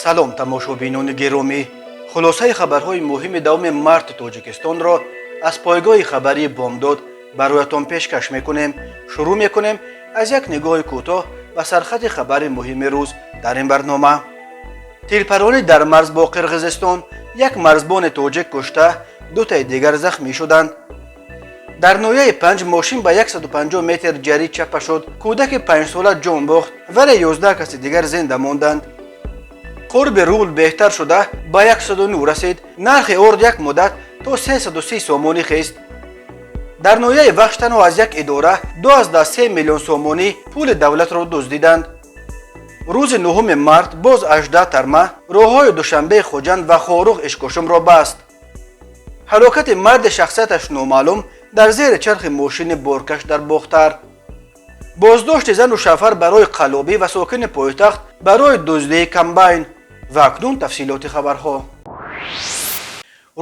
салом тамошобинони гиромӣ, хулосаи хабарҳои муҳими 2 марти тоҷикистонро аз пойгоҳи хабарии бомдод бароятон пешкаш мекунем. Шурӯъ мекунем аз як нигоҳи кӯтоҳ ба сархати хабари муҳими рӯз дар ин барнома. Тирпаронӣ дар марз бо Қирғизистон, як марзбони тоҷик кушта, дутаи дигар захмӣ шуданд. Дар ноҳияи 5 мошин ба 150 метр ҷарӣ чапа шуд. Кӯдаки 5-сола ҷон бохт, вале 11 каси дигар зинда монданд. қурби рубл беҳтар шуда ба 109 расид. Нархи орд як муддат то 330 сомонӣ хист. дар ноҳияи вахш танҳо аз як идора 2.3 миллион сомонӣ пули давлатро дуздиданд. рӯзи 9 март боз 18 тарма роҳҳои душанбеи хоҷанд ва хорух ишкошумро баст. ҳалокати марди шахсияташ номаълум дар зери чархи мошини боркаш дар бохтар. боздошти зану шавҳар барои қаллобӣ ва сокини пойтахт барои дуздии комбайн. ва акнун тафсилоти хабарҳо.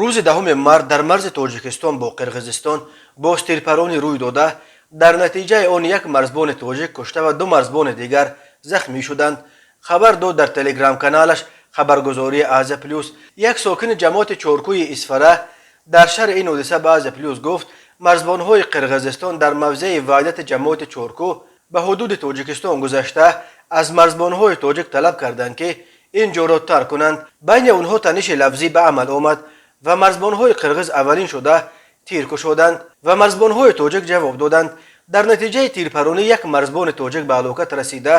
рӯзи 10 март дар марзи тоҷикистон бо Қирғизистон боз тирпаронӣ рӯй дода, дар натиҷаи он як марзбони тоҷик кушта ва 2 марзбони дигар захмӣ шуданд. хабар дод дар телеграм-каналаш хабаргузории Азия Плюс. як сокини ҷамоати чоркӯи Исфара дар шарҳи ин ҳодиса ба Азия Плюс гуфт, марзбонҳои Қирғизистон дар мавзеи ваҳдати ҷамоати чоркӯ ба ҳудуди Тоҷикистон гузашта аз марзбонҳои тоҷик талаб карданд, ки ин ҷоро тарк кунанд. байни онҳо таниши лафзӣ ба амал омад ва марзбонҳои қирғиз аввалин шуда тир кушоданд ва марзбонҳои тоҷик ҷавоб доданд. дар натиҷаи тирпаронӣ як марзбони тоҷик ба ҳалокат расида,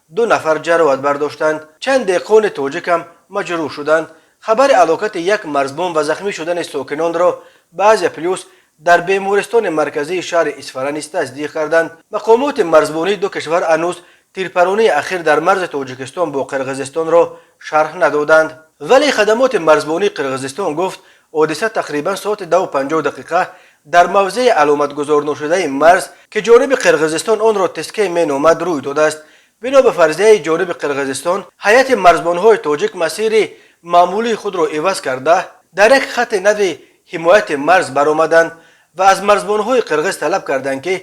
2 нафар ҷароҳат бардоштанд. чанд деҳқони тоҷикам маҷрӯҳ шуданд. хабари ҳалокати як марзбон ва захмӣ шудани сокинонро ба Азия Плюс дар бемористони марказии шаҳри Исфара низ тасдиқ карданд. мақомоти марзбонии ду кишвар ҳанӯз тирпаронии ахир дар марзи Тоҷикистон бо Қирғизистонро шарҳ надоданд. вале хадамоти марзбонии Қирғизистон гуфт, ҳодиса тақрибан соати 2:50 дар мавзеи аломатгузор ношудаи марз, ки ҷониби Қирғизистон онро Тискай меномад, рӯй додааст. бино ба фарзияи ҷониби Қирғизистон, ҳайати марзбонҳои тоҷик масири маъмулии худро иваз карда, дар як хати нави ҳимояти марз баромаданд ва аз марзбонҳои қирғиз талаб карданд, ки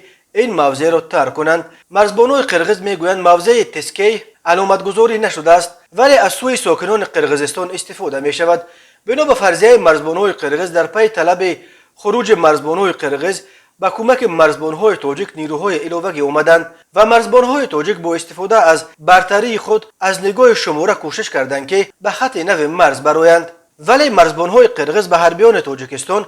ин мавзеъро тарк кунанд. марзбонҳои қирғиз мегӯянд мавзеи Тискай аломатгузорӣ нашудааст, вале аз сӯи сокинони Қирғизистон истифода мешавад. бино ба фарзияи марзбонҳои қирғиз, дар пайи талаби хуруҷи марзбонҳои қирғиз ба кӯмаки марзбонҳои тоҷик нирӯҳои иловагӣ омаданд ва марзбонҳои тоҷик бо истифода аз бартарии худ аз нигоҳи шумора кӯшиш карданд, ки ба хати нави марз бароянд. вале марзбонҳои қирғиз ба ҳарбиёни Тоҷикистон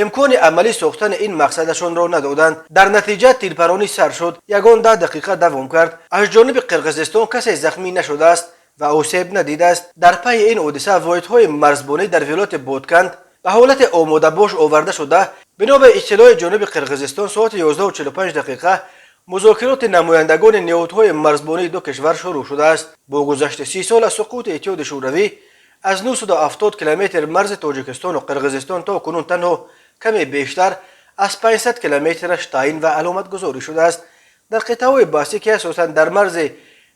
имкони амалӣ сохтани ин мақсадашонро надоданд. дар натиҷа тирпаронӣ сар шуд, ягон 10 дақиқа давом кард. аз ҷониби Қирғизистон касе захмӣ нашудааст ва осеб надидааст. дар пайи ин ҳодиса воҳидҳои марзбонӣ дар вилояти Бодканд ба ҳолати омодабош оварда шуда, бино ба иттилои ҷониби Қирғизистон соати 11:45 музокироти намояндагони неҳодҳои марзбонии ду кишвар шурӯъ шудааст. бо гузашти 30 сол аз суқути Иттиҳоди Шӯравӣ аз 970 километр марзи Тоҷикистону Қирғизистон то кунун танҳо каме бештар аз 500 километраш таъин ва аломатгузорӣ шудааст. дар қитъаҳои баҳсӣ, ки асосан дар марзи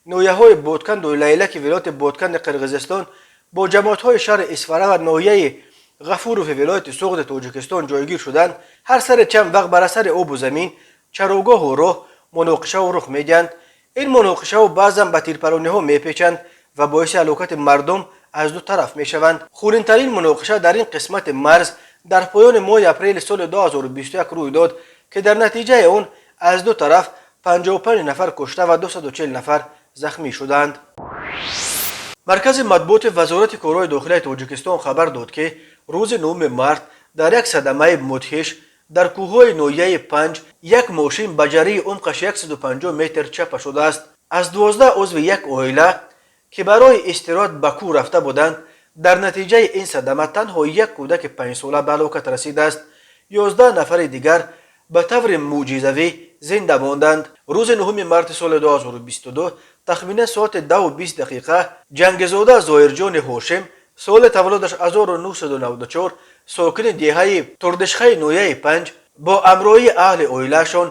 ноҳияҳои Бодканду Лайлаки вилояти Бодканди Қирғизистон бо ҷамоатҳои шаҳри Исфара ва ноҳияи ғафурови вилояти Суғди Тоҷикистон ҷойгир шуданд, ҳар сари чанд вақт бар асари обу замин, чароғоҳу роҳ муноқишаҳо рух медиҳанд. ин муноқишаҳо баъзан ба тирпарониҳо мепечанд ва боиси ҳалокати мардум аз ду тараф мешаванд. хунинтарин муноқиша дар ин қисмати марз дар поёни моҳи апрели соли 2021 рӯй дод, ки дар натиҷаи он аз ду тараф 55 нафар кушта ва 240 нафар захмӣ шуданд. маркази матбуоти вазорати корҳои дохилияи Тоҷикистон хабар дод, ки рӯзи 9 март дар як садамаи мудҳиш дар кӯҳҳои ноҳияи 5 як мошин ба ҷарии умқаш 150 метр чапа шудааст. аз 12 узви як оила, ки барои истироҳат ба кӯҳ рафта буданд, дар натиҷаи ин садама танҳо як кӯдаки 5-сола ба ҳалокат расидааст. 11 нафари дигар ба таври мӯъҷизавӣ зинда монданд. рӯзи 9 марти соли 2022 тахминан соати 2:20 ҷангизода Зоирҷони Ҳошим, соли таваллудаш 1994, сокини деҳаи Турдишхаи ноҳияи 5, бо ҳамроҳии аҳли оилаашон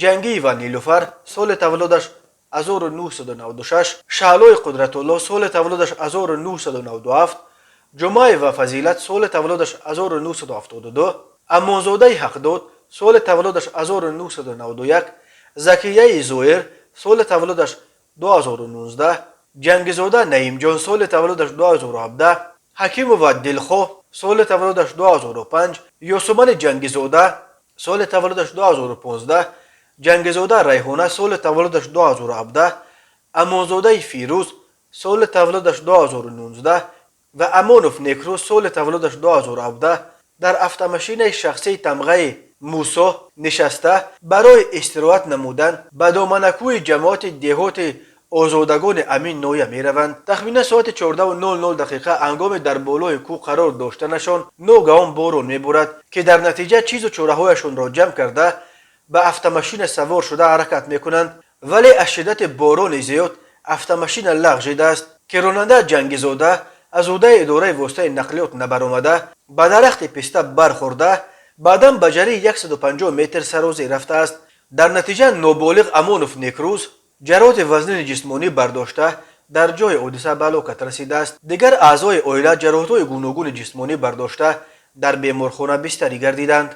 Ҷангиева Нилуфар, соли таваллудаш 1996, Шаҳлои Қудратулло, соли таваллудаш 1997, Ҷумаева Фазилат, соли таваллудаш 1972, Амонзодаи Ҳақдод, соли таваллудаш 1991, Закияи Зоир, соли таваллудаш 2019, جنگزاده نعیم جان سال تولدش 2017، حکیم و دلخو سال تولدش 2005، یوسمن جنگزاده سال تولدش 2015، جنگزاده ریحانه سال تولدش 2017، امانزاده فیروز سال تولدش 2019 و امانوف نیکروز سال تولدش 2017 در افتماشین شخصی تمغه موسی نشسته برای استراحت نمودن به دامنکوی جماعت دهات آزادگان امین نویه می روند. تخمین ساعت 14:00 هنگام در بالای کوه قرار داشتنشان ناگهان باران می بارد که در نتیجه چیز و چورهایشان را جمع کرده به افتماشین سوار شده حرکت می کنند، ولی از شدت باران زیاد افتماشین لغزیده است که راننده جنگزاده از عهده اداره واسطه نقلیات نبرآمده به درخت پسته برخورده بعدا به جری 150 متر سرازی رفته است. در نتیجه نابالغ امانوف نیکروز جراحت وزن جسمانی برداشته در جای حادثه به هلاکت رسیده است. دیگر اعضای عائله جراحت‌های گوناگون جسمانی برداشته در بیمارخانه بستری گردیدند.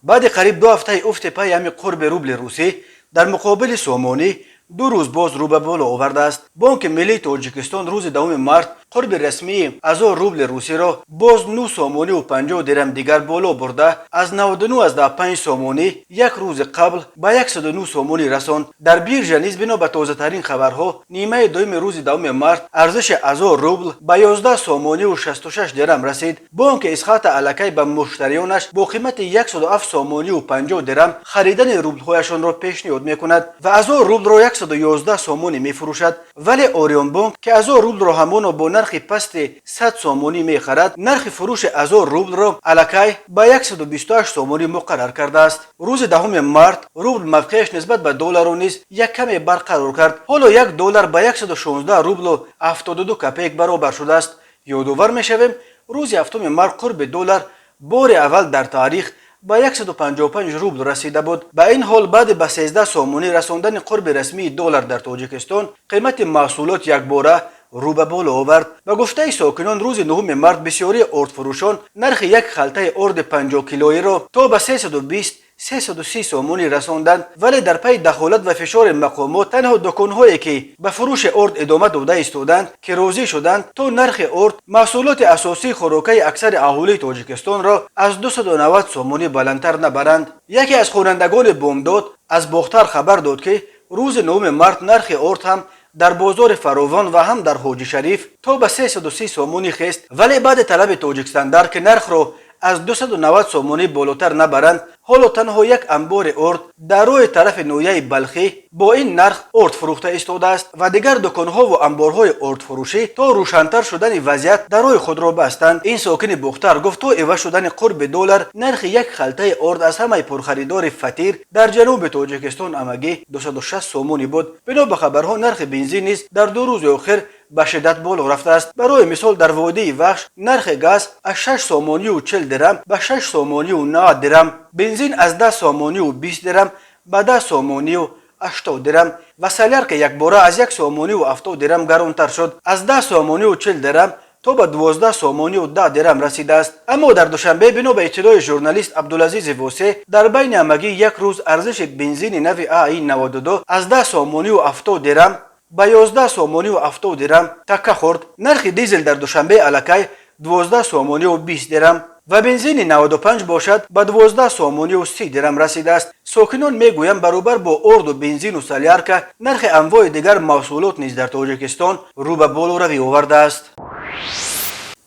بعد قریب 2 هفته افت پای همی قرب روبل روسی در مقابل سومانی 2 روز باز رو به بالا آورده است. بانک ملی تاجیکستان روز 2 مارس قرب رسمی 1000 روبل روسی را باز 9 سومانی و 50 درم دیگر بالا برده از 99 از 5 سومانی یک روز قبل به 109 سومانی رساند. در بیرژ نیز بنا به تازه ترین خبرها نیمه دوم روز 2 مارس ارزش 1000 روبل به 11 سومانی و 66 درم رسید. بانک اسقاط الکی به مشتریانش با قیمت 107 سومانی و 50 درم خریدن روبل هایشان را پیشنهاد میکند و 1000 روبل را 111 سومانی میفروشد، ولی اوریون بانک که 1000 روبل را همان با نرخ پست 100 سومانی میخرد نرخ فروش 1000 روبل را الکی به 128 سومانی مقرر کرده است. روز 10 مارس روبل موقعش نسبت به دلار نیز یک کمی برقرار کرد. حالا 1 دلار به 116 روبل و 72 کپیک برابر شده است. یادآور میشویم روز 7 مارس قرب دلار بار اول در تاریخ به 155 روبل رسیده بود. به این حال بعد به 13 سومانی رساندن قرب رسمی دلار در تاجیکستان قیمت محصولات یک باره رو به بالا آورد. به گفته ساکنان روز 9 مارس بسیاری ارد فروشان نرخ یک خلطه ارد 50 کیلویی را تا به 320 330 سومانی رساندند، ولی در پی دخالت و فشار مقامات تنها دکانهایی که به فروش ارد ادامه داده ایستادند که راضی شدند تا نرخ ارد محصولات اساسی خوراکی اکثر اهالی تاجیکستان را از 290 سومانی بلندتر نبرند. یکی از خوانندگان بامداد از باختر خبر داد که روز 9 مارس نرخ ارد هم در بازار فراوان و هم در حاجی شریف تا به 330 سومانی خست، ولی بعد طلب تاجیکستان که نرخ را از 290 سومانی بالاتر نبرند حالا تنها یک انبار ارد در روی طرف نویه بلخی با این نرخ ارد فروخته ایستاده است و دیگر دکانها و انبارهای ارد فروشی تا روشن‌تر شدن وضعیت در روی خود را بستند. این ساکن بختر گفت تا عوض شدن قرب دلار نرخ یک خلطه ارد از همه پرخریدار فطیر در جنوب تاجیکستان همگی 260 سومانی بود. بنا به خبرها نرخ بنزین نیز در 2 روز اخیر به شدت بالا رفته است. برای مثال در وادی وحش نرخ گاز از 6 سومانی و 40 درم به 6 سومانی و 90 درم، بنزین از 10 سومانی و 20 درم به 10 سومانی و 80 درم و سلیار که یک باره از 1 سومانی و 70 درم گرانتر شد از 10 سومانی و 40 درم تا به 12 سومانی و 10 درم رسیده است. اما در دوشنبه بنا به اطلاع ژورنالیست عبدالعزیز واسع در بین همگی یک روز ارزش بنزین نو ای 92 از 10 سومانی و 70 درم به 11 سومانی و 70 درم تکه خورد. نرخ دیزل در دوشنبه الکی 12 سومانی و 20 درم و بنزین 95 باشد به 12 سومانی و 30 درم رسیده است. ساکنان میگویند برابر با ارد و بنزین و سلیار که نرخ انواع دیگر محصولات نیز در تاجیکستان رو به بالا روی آورده است.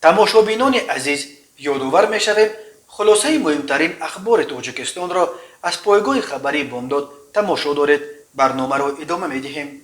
تماشابینان عزیز، یادآور میشویم خلاصه مهمترین اخبار تاجیکستان را از پایگاه خبری بامداد تماشا دارید. برنامه را ادامه میدهیم.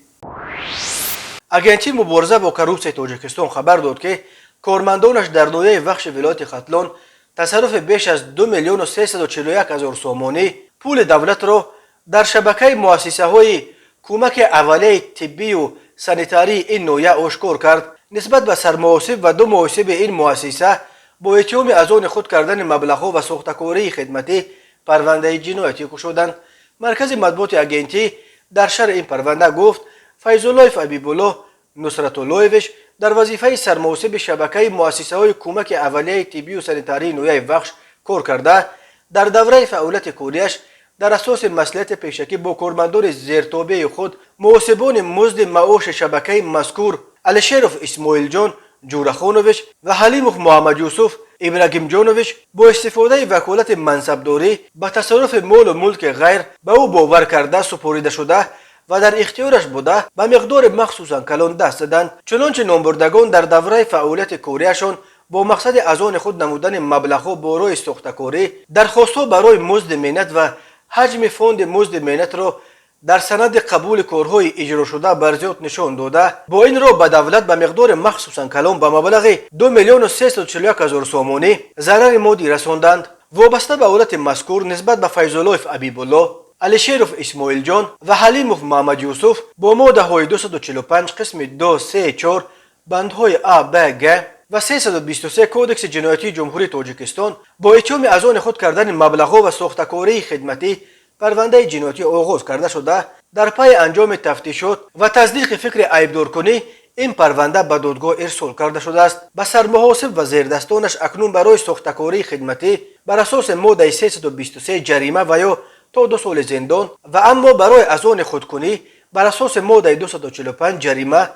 اگنسی مبارزه با کروپسیون تاجیکستان خبر داد که کارمندانش در نویه وخش ولایت ختلان تصرف بیش از 2,341,000 سومانی پول دولت را در شبکه مؤسسه های کمک اولیه طبی و سانیتاری این نویه آشکار کرد. نسبت به سرمحاسب و 2 محاسب این مؤسسه با اتهام از آن خود کردن مبلغها و ساختکاری خدمتی پرونده جنایتی گشودند. مرکز مطبوعات اگنسی در شرح این پرونده گفت فیض‌الله حبیب‌الله نصرت‌الله‌ویچ در وظیفه سرمحاسب شبکه مؤسسه های کمک اولیه طبی و سانیتاری نویه وخش کار کرده. در دوره فعالیت کاریش در اساس مصلحت پیشکی با کارمندان زیرتابع خود محاسبان مزد معاش شبکه مذکور الشرف اسماعیل جان جورخانوویچ و حلیموف محمد یوسف ابراهیم جانوویچ با استفاده وکالت منصبداری به تصرف مال و ملک غیر به او باور کرده سپرده شده و در اختیارش بوده به مقدار مخصوصا کلان دست دادند. چنانچه نامبردگان در دوره فعالیت کاریشان با مقصد از آن خود نمودن مبلغها برای ساختکاری درخواستها برای مزد مهنت و حجم فاند مزد مهنت را در سند قبول کارهای اجرا شده برزیات نشان داده با این را به دولت به مقدار مخصوصا کلان به مبلغ 2,341,000 سامانی ضرر مادی رساندند. وابسته به حالت مذکور نسبت به فیض‌الله حبیب الله، الشرف اسماعیل جان و حلیموف محمد یوسف با ماده های 245 قسم 2 3 4 بندهای ا ب گ و 323 کودکس جنایتی جمهوری تاجیکستان با اتهام از آن خود کردن مبلغها و ساختکاری خدمتی پرونده جنایتی آغاز کرده شده. در پی انجام تفتیشات و تصدیق فکر عیبدارکنی این پرونده به دادگاه ارسال کرده شده است. به سرمحاسب و زیردستانش اکنون برای ساختکاری خدمتی بر اساس ماده 323 جریمه و یا تا 2 سال زندان و اما برای از آن خودکنی بر اساس ماده 245 جریمه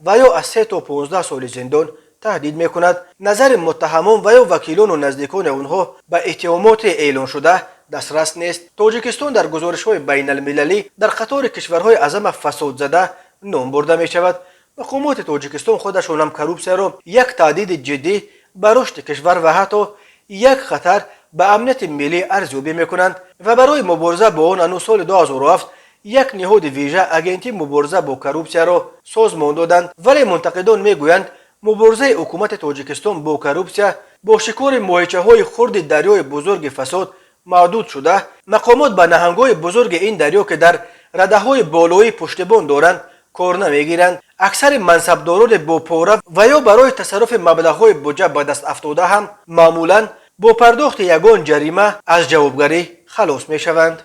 و یا از 3 تا 15 سال زندان تهدید میکند. نظر متهمان و یا وکیلان و نزدیکان آنها به اتهامات اعلان شده دسترس نیست. تاجیکستان در گزارش‌های بین المللی در قطار کشورهای اعظم فساد زده نام برده می شود. مقامات تاجیکستان خودشان هم کروپسیا را یک تهدید جدی به رشد کشور و حتی یک خطر به امنیت ملی ارزیابی میکنند و برای مبارزه با آن سال 2007 یک نهاد ویژه اگنتی مبارزه با کروپسیا را سازمان دادند. ولی منتقدان میگویند مبارزه حکومت تاجیکستان با کروپسیا با شکار ماهیچه‌های خرد دریای بزرگ فساد محدود شده. مقامات به نهنگ‌های بزرگ این دریا که در رده‌های بالایی پشتیبان دارند کار نمیگیرند. اکثر منصبداران با پاره و یا برای تصرف مبلغ‌های بودجه به دست افتاده هم معمولاً با پرداخت یگان جریمه از جوابگری خلاص میشوند.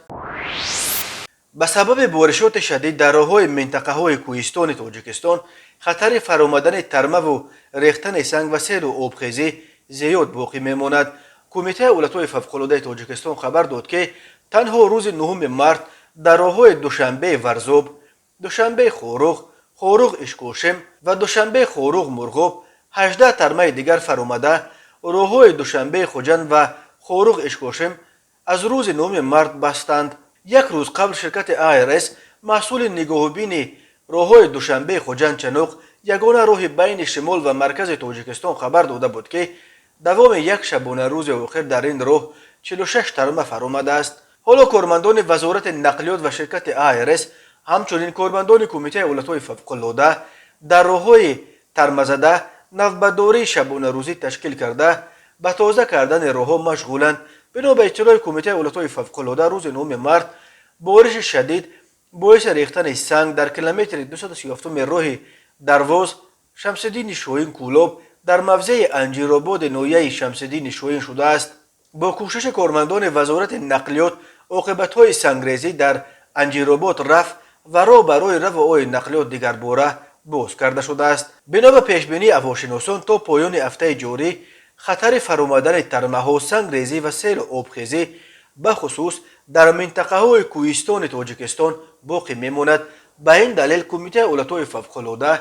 به سبب بارشات شدید در راه‌های منطقه‌های کوهستان تاجیکستان خطر فرآمدن ترمه و ریختن سنگ و سیل و آبخیزی زیاد باقی میماند. کمیته ایالت‌های فوق‌العاده تاجیکستان خبر داد که تنها روز 9 مارس در راه‌های دوشنبه ورزوب، دوشنبه خوروغ، خوروغ اشکوشم و دوشنبه خوروغ مرغوب 18 ترمه دیگر فرآمده راه‌های دوشنبه خوجند و خوروغ اشکوشم از روز 9 مارس بستند. یک روز قبل شرکت آیرس مسئول نگاهبین راه‌های دوشنبه خوجند چنوق یگانه راه بین شمال و مرکز تاجیکستان خبر داده بود که دوام یک شبانه روز آخر در این راه 46 ترمه فرآمده است. حالا کارمندان وزارت نقلیات و شرکت آیرس همچنین کارمندان کمیته ایالت‌های فوق‌العاده در راه‌های ترمه زده نوبت‌داری شبانه روزی تشکیل کرده به تازه کردن راه‌ها مشغولند. بنا به اطلاع کمیته ایالت‌های فوق‌العاده روز 9 مارس بارش شدید باعث ریختن سنگ در کیلومتر 237 راه درواز شمس‌الدین شاهین کولاب در موضع انجیرآباد ناحیه شمس‌الدین شاهین شده است. با کوشش کارمندان وزارت نقلیات عاقبت‌های سنگریزی در انجیرآباد رفت و راه برای رفع آب نقلیات دیگر باره باز کرده شده است. بنا به پیشبینی هواشناسان تا پایان هفته جاری خطر فرآمدن ترمه‌ها، سنگریزی و سیل آبخیزی به خصوص در منطقه‌های کوهستان تاجیکستان باقی میماند. به این دلیل کمیته ایالت‌های فوق‌العاده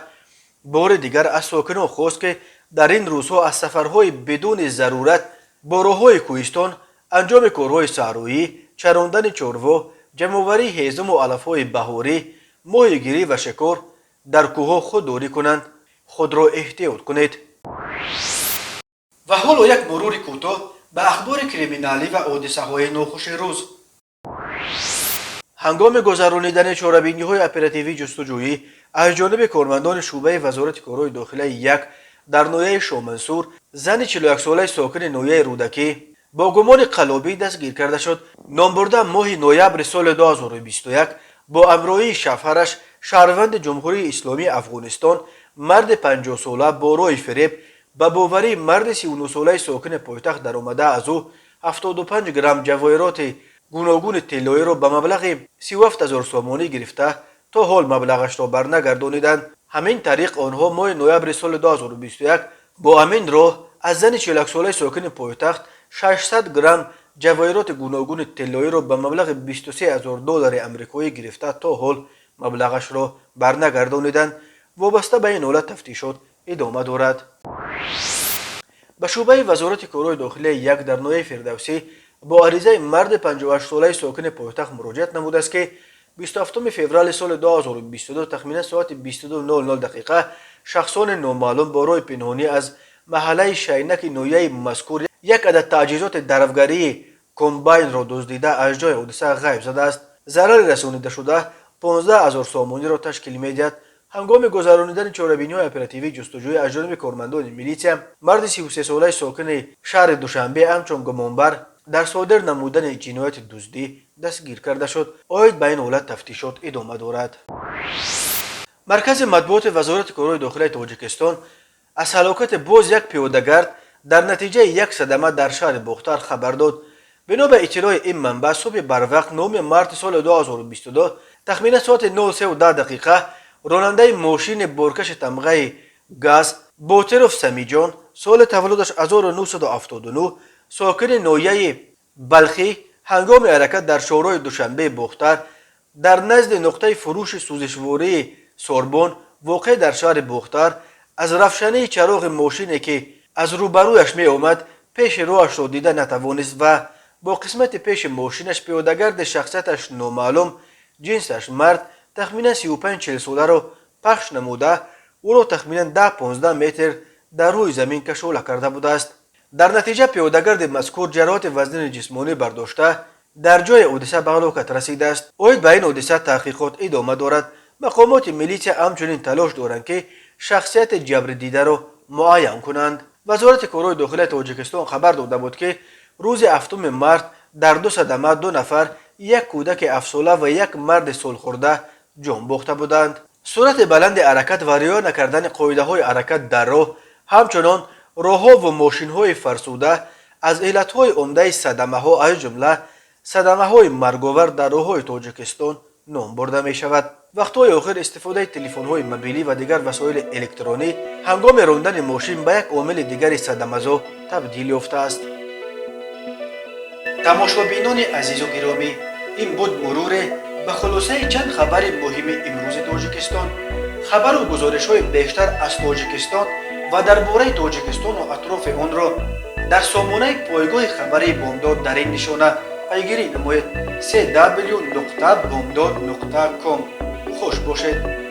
بار دیگر از ساکنان خواست که در این روزها از سفرهای بدون ضرورت با راه‌های کوهستان، انجام کارهای صحرایی، چراندن چاروا، جمع‌آوری هیزم و علف‌های بهاری، ماهیگیری و شکار در کوه‌ها خودداری کنند. خود را احتیاط کنید. و حالا یک مرور کوتاه به اخبار کریمینالی و حادثه‌های ناخوش روز. هنگام گذرانیدن چاره‌بینی‌های اپراتیوی جستجویی از جانب کارمندان شعبه وزارت کارهای داخلی یک در ناحیه شامنصور، زن 41 ساله ساکن ناحیه رودکی با گمان قلابی دستگیر کرده شد. نامبرده ماه نوامبر سال 2021 با همراهی شوهرش شهروند جمهوری اسلامی افغانستان مرد 50 ساله با راه فریب به باوری مرد 39 ساله ساکن پایتخت در آمده از او 75 گرم جواهرات گوناگون طلایی را به مبلغ 37,000 سامانی گرفته تا حال مبلغش را برنگردانیدند. همین طریق آنها ماه نوامبر سال 2021 با همین راه از زن 41 ساله ساکن پایتخت 600 گرم جواهرات گوناگون طلایی را به مبلغ 23,000 دلار آمریکایی گرفته تا حال مبلغش را برنگردانیدند. وابسته به این حالت تفتیشات ادامه دارد. به شعبه وزارت کارهای داخلی یک در نوع فردوسی با عریضه مرد 58 ساله ساکن پایتخت مراجعت نموده است که 27 فوریه سال 2022 تخمینا ساعت 22:00 دقیقه شخصان نامعلوم با راه پنهانی از محله شینک نویه مذکور یک عدد تجهیزات درفگری کمباین را دزدیده از جای حادثه غیب زده است. ضرر رسانیده شده 15,000 سامانی را تشکیل می‌دهد. هنگام گذرانیدن چاره‌بینی‌های اپراتیوی جستجوی از جانب کارمندان میلیسیا، مرد 33 ساله ساکن شهر دوشنبه همچون گمانبر در صادر نمودن جنایت دزدی دستگیر کرده شد. عاید به این حالت تفتیشات ادامه دارد. مرکز مطبوعات وزارت کارهای داخلی تاجیکستان از هلاکت باز یک پیاده‌گرد در نتیجه یک صدمه در شهر بختر خبر داد. بنا به اطلاع این منبع صبح بروقت 9 مارس سال 2022 تخمینا ساعت 9:10 دقیقه راننده ماشین بارکش تمغه گاز بوتروف سمیجان سال تولدش 1979 ساکن نویه بلخی هنگام حرکت در شورای دوشنبه بختر در نزد نقطه فروش سوزشواری سوربون واقع در شهر بختر از رفشانه چراغ ماشینی که از روبرویش می آمد پیش روش را دیده نتوانست و با قسمت پیش ماشینش پیاده‌گرد شخصیتش نامعلوم جنسش مرد تخمینا 35-40 ساله را پخش نموده او را تخمینا 10-15 متر در روی زمین کشاله کرده بوده است. در نتیجه پیاده‌گرد مذکور جراحات وزن جسمانی برداشته در جای حادثه به هلاکت رسیده است. عاید به این حادثه تحقیقات ادامه دارد. مقامات میلیسیا همچنین تلاش دارند که شخصیت جبر دیده را معاین کنند. وزارت کارهای داخلی تاجیکستان خبر داده بود که روز 7 مارس در دو صدمه 2 نفر، یک کودک 7 ساله و یک مرد سالخورده جان باخته بودند. سرعت بلند حرکت و رعایت نکردن قاعده‌های حرکت در راه، همچنان راه‌ها و ماشین‌های فرسوده از علت‌های عمده صدمه‌ها از جمله صدمه‌های مرگ‌آور در راه‌های تاجیکستان نام برده می‌شود. وقت‌های آخر استفاده تلفن‌های موبیلی و دیگر وسایل الکترونی هنگام راندن ماشین به یک عامل دیگری صدمه‌زا تبدیل یافته است. تماشابینان عزیز و گرامی، این بود مرور به خلاصه چند خبر مهم امروز تاجیکستان. خبر و گزارش‌های بیشتر از تاجیکستان و درباره تاجیکستان و اطراف آن را در سامانه پایگاه خبری بامداد در این نشانه پیگیری نمایید: www.bomdad.com. خوش باشید.